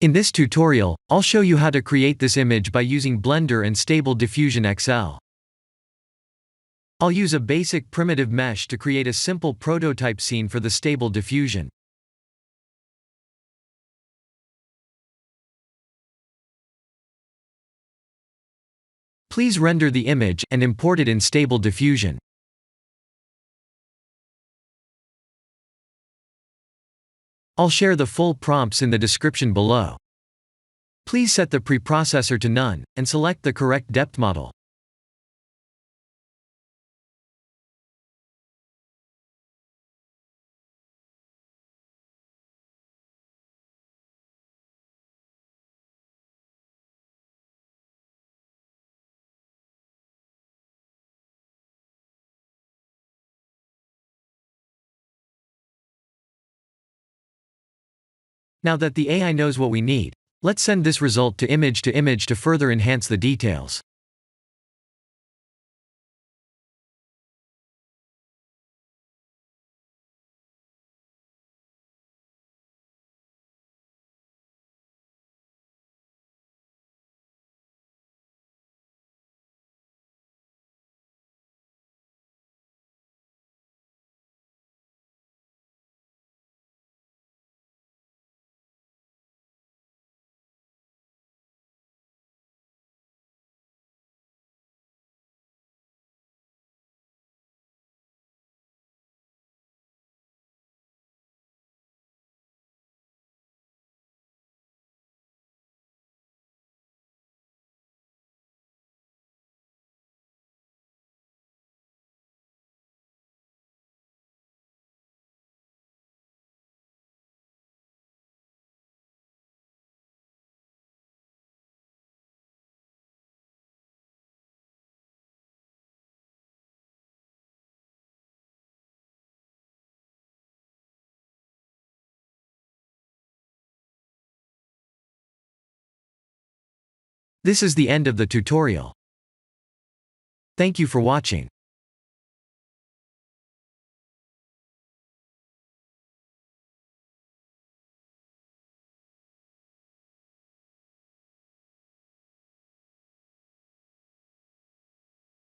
In this tutorial, I'll show you how to create this image by using Blender and Stable Diffusion XL. I'll use a basic primitive mesh to create a simple prototype scene for the Stable Diffusion. Please render the image and import it in Stable Diffusion. I'll share the full prompts in the description below. Please set the preprocessor to none, and select the correct depth model. Now that the AI knows what we need, let's send this result to image to further enhance the details. This is the end of the tutorial. Thank you for watching.